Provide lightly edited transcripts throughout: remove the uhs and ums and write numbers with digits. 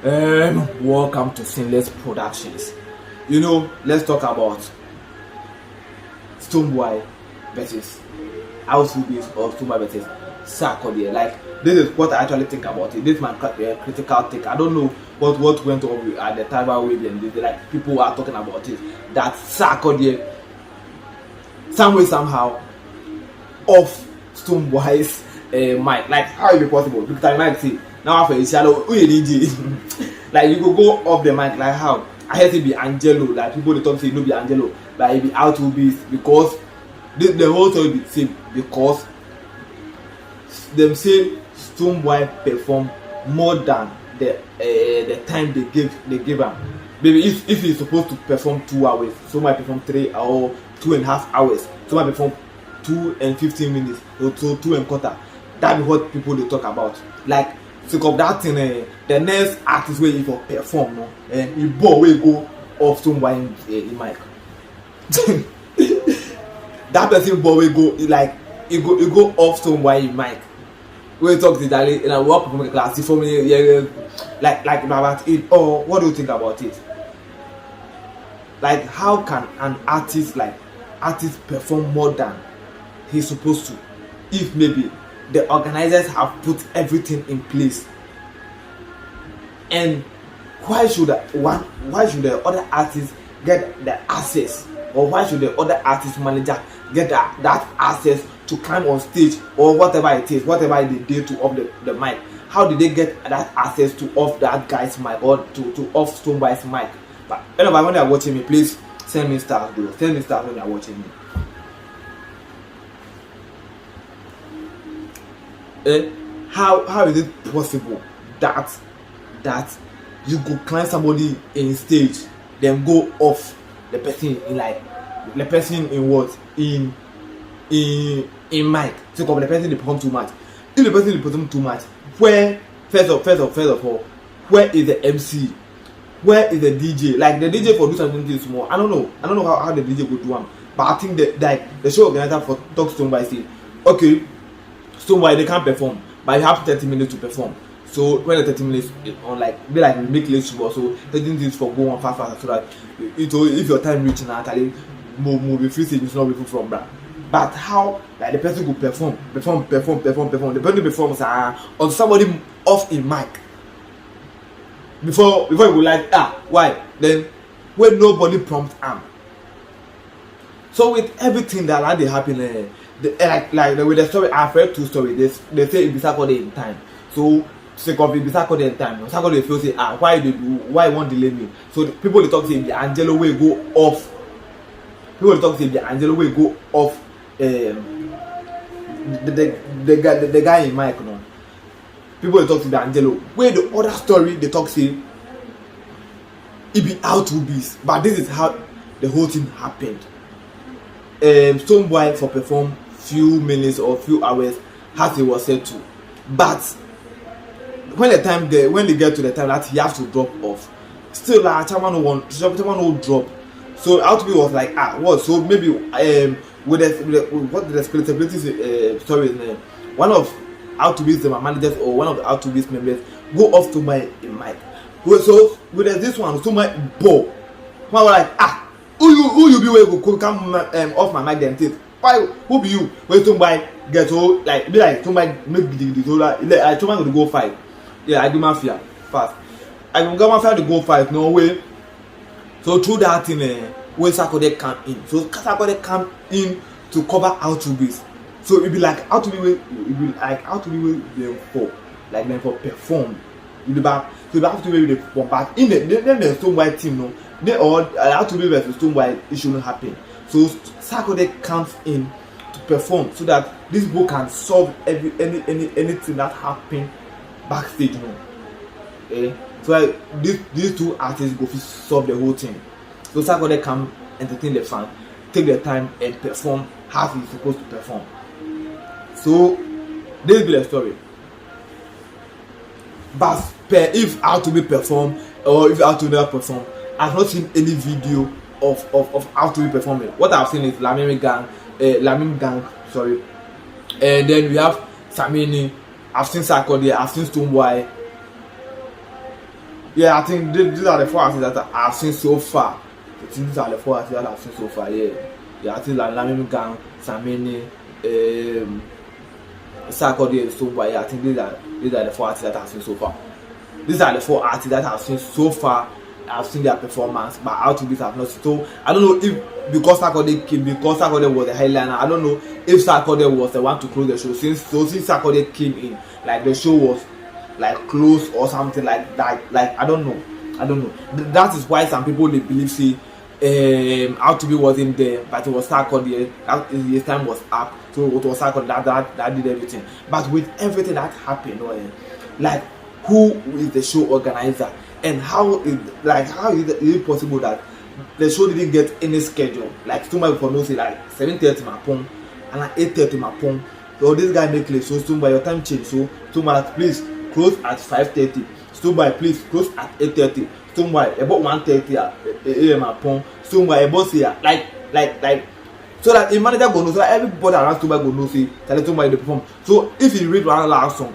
Welcome to Sinless Productions. Let's talk about Stonebwoy versus House Rubies or Stonebwoy versus Sarkodie. Like, this is what I actually think about it. This is my critical take. I don't know what went on at the time and like people are talking about it. That Sarkodie, some way somehow, off Stonebwoy's mic. Like, how is it possible? Because I might say now after a shallow, like you go off the mic. Like how? I heard it be Angelo. Like people they talk say no be Angelo, but it be out to be because the whole story be same because them say Stonebwoy perform more than the time they give him. Maybe if he's supposed to perform 2 hours, Stonebwoy perform 3 or 2.5 hours. Stonebwoy perform 2 and 15 minutes or so 2 and quarter. That be what people they talk about. Like, think of that thing. The next artist way for perform, no, and he will go off Stonebwoy in mic. That person will go like he go off Stonebwoy in mic. We talk to Italy and I work from the class for me, like about it. Or what do you think about it? Like, how can an artist perform more than he's supposed to if maybe the organizers have put everything in place? And why should the other artists get the access, or why should the other artist manager get that access to climb on stage or whatever it is, whatever they did to off the mic? How did they get that access to off that guy's mic or to off Stonebwoy's mic? But anyway, when they are watching me, please send me stars, bro. Send me stars when they are watching me. How is it possible that you go climb somebody in stage, then go off the person in like the person in what in mic? So the person they perform too much. If the person they perform too much, where first of all, where is the MC? Where is the DJ? Like the DJ for do something small. I don't know how the DJ go do one. But I think that like the show organizer for talk Stonebwoy say, okay, Stonebwoy they can't perform, but you have 30 minutes to perform. So when the 30 minutes on like be like make late show, so 30 minutes for go on fast so that if your time reaching actually move free stage is not people from that. But how like the person could perform. The person performs on somebody off in mic. Before you go like why? Then when nobody prompts So with everything that like they happen like with the story, I've read 2 stories. They say it be Sarkodie in time. So second it be Sarkodie in time. Sarkodie feel say why they do, why won't delay me? So people they talk say the Angelo will go off. People they talk say the Angelo will go off the guy in mic, no. People they talk to the Angelo. Where the other story they talk say it be out to beast. But this is how the whole thing happened. Stonebwoy for perform few minutes or few hours as he was said to, but when they get to the time that he has to drop off, still like someone will drop. So out to be was like what? So maybe with what the responsibility story is name, one of out to be the managers or one of the out to be members go off to my mic. So with this one, so my ball, one was like who you be where go come off my mic then take. Why who be you? Where Stonebwoy get so like be like Stonebwoy make the solar like Stonebwoy going to go fight. Yeah, I do mafia fast. I go mafia to go fight, no way. So through that thing when Sarkodie come in. So Sarkodie come in to cover out to be. So it be like out to be them for perform. You back so you have to be the perform back in the Stonebwoy team, no. They all have to be versus Stonebwoy, it shouldn't happen. So Sarkodie comes in to perform so that this book can solve anything that happened backstage, so these 2 artists go to solve the whole thing. So Sarkodie come entertain the fan, take the time and perform how he's supposed to perform. So this be the story. But if how to be perform or if how to never perform, I've not seen any video of how to be performing. What I've seen is Lamim Gang, sorry. And then we have Samini, I've seen Sarkodie, I've seen Stonebwoy. Yeah, I think these are the 4 artists that I've seen so far. I think these are the 4 artists that I've seen so far. Yeah, yeah. I think like Lamine Gang, Samini, Sarkodie and Stonebwoy. Yeah, I think these are the 4 artists that I've seen so far. These are the 4 artists that I've seen so far. I've seen their performance, but how to beat I've not seen. So I don't know if because Sarkodie was the headliner. I don't know if Sarkodie was the one to close the show. Since Sarkodie came in, like the show was like close or something like that. Like I don't know. That is why some people they believe how to be wasn't there, but it was Sarkodie. His time was up, so it was Sarkodie that did everything. But with everything that happened, like who is the show organizer? And how is it possible that the show didn't get any schedule? Like Stonebwoy for no say like 7:30 my phone and like 8:30 my phone. So this guy make late. So Stonebwoy your time change. So Stonebwoy please close at 5:30. Stonebwoy please close at 8:30. Stonebwoy about 1:30 a.m. my phone. Stonebwoy about here like so that a manager go know, so that everybody around Stonebwoy go know say tell Stonebwoy they perform. So if he read one last song.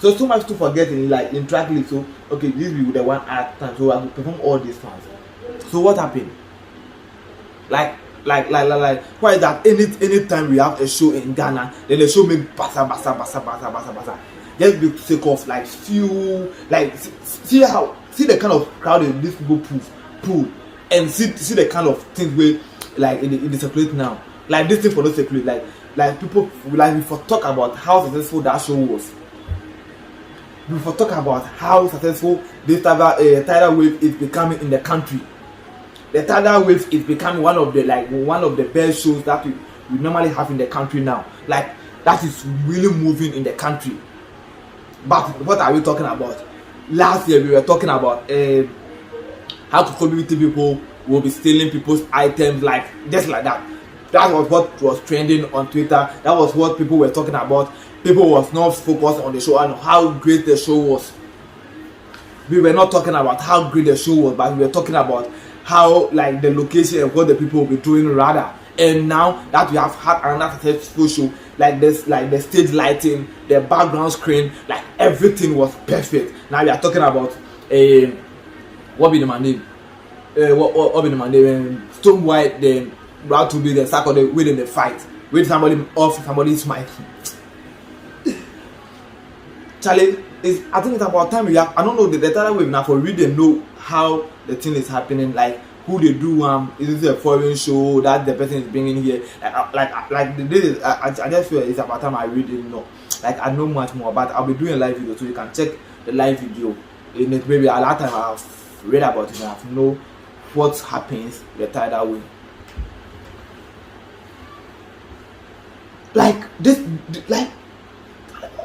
So much to forget in track list. So okay, this will be the one at time. So I will perform all these songs. So what happened? Like why is that any time we have a show in Ghana, then the show make basa. Just be sake of like few like see the kind of crowd these people pull and see the kind of things where like in the circulate now. Like this thing for no circulate like people like we for talk about how successful that show was. Before talk about how successful this tidal wave is becoming in the country. The tidal wave is becoming one of the best shows that we normally have in the country now. Like that is really moving in the country. But what are we talking about? Last year we were talking about how community people will be stealing people's items like just like that. That was what was trending on Twitter. That was what people were talking about. People was not focused on the show and how great the show was. We were not talking about how great the show was, but we were talking about how like the location and what the people will be doing rather. And now that we have had another successful show, like this, like the stage lighting, the background screen, like everything was perfect. Now we are talking about what be the man name? What be the man name? Stonebwoy then about to be the Sarkodie winning the fight with somebody off somebody's mic. Charlie, I think it's about time we have. I don't know the tidal wave now for really know how the thing is happening. Like who they do. Is this a foreign show that the person is bringing here? Like this is. I just feel it's about time I really know. Like I know much more, but I'll be doing a live video so you can check the live video. In it maybe a lot of time I've read about it and I know what happens the tidal wave. Like this, like.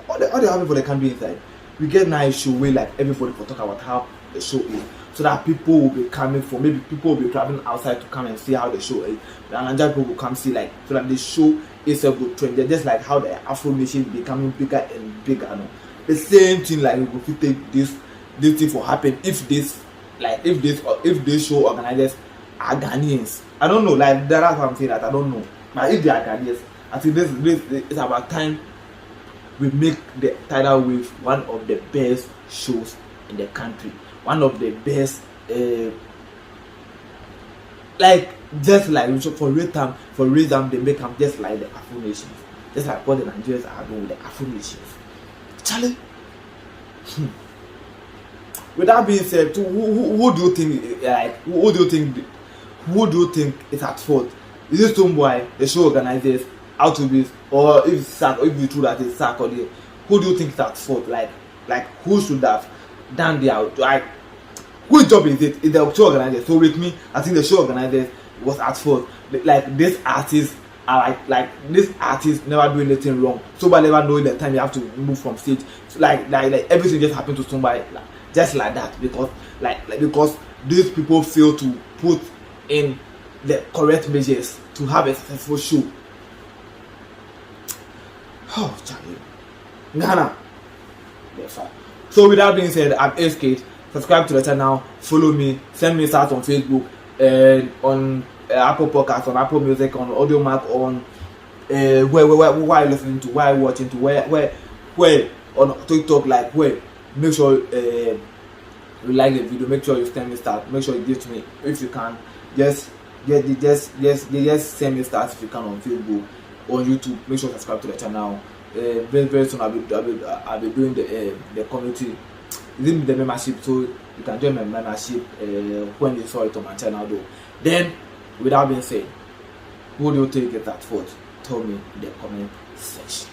All they have for the country inside. We get nice show where like everybody will talk about how the show is, so that people will be coming for. Maybe people will be traveling outside to come and see how the show is. And Nigerian people will come see like so that the show is a good trend. Just like how the Afro Nation is becoming bigger and bigger. No? The same thing like we will take this thing for happen if this show organizers are Ghanaians. I don't know. Like that's what I'm saying that I don't know. But if they are Ghanaians, I think this is about time. We make the tidal wave one of the best shows in the country, one of the best like just like for real time they make them just like the Afro nations, just like what the Nigerians are doing with the Afro nations. Charlie, with that being said, who do you think who do you think is at fault? Is it Stonebwoy, the show organizers, out to this, or if you true that it's Sarkodie? Who do you think is at fault? Like who should have done the out? Like whose job is it? Is the show organizer? So with me, I think the show organizers was at fault. Like these artists are like these artists never do anything wrong. Somebody never know the time you have to move from stage. So like everything just happened to somebody just like that because because these people fail to put in the correct measures to have a successful show. Oh, Charlie. Ghana. So with that being said, I'm SK. Subscribe to the channel, follow me, send me stars on Facebook and on Apple Podcasts, on Apple Music, on Audio Mac, on where are you listening to, where are you watching to, where on TikTok, like where. Make sure you like the video, make sure you send me start. Make sure you give to me if you can. Just send me stars if you can on Facebook, on YouTube. Make sure you subscribe to the channel. Very soon I'll be doing the community, the membership, so you can join my membership when you saw it on my channel though. Then, without being said, who do you think is at fault? Tell me in the comment section.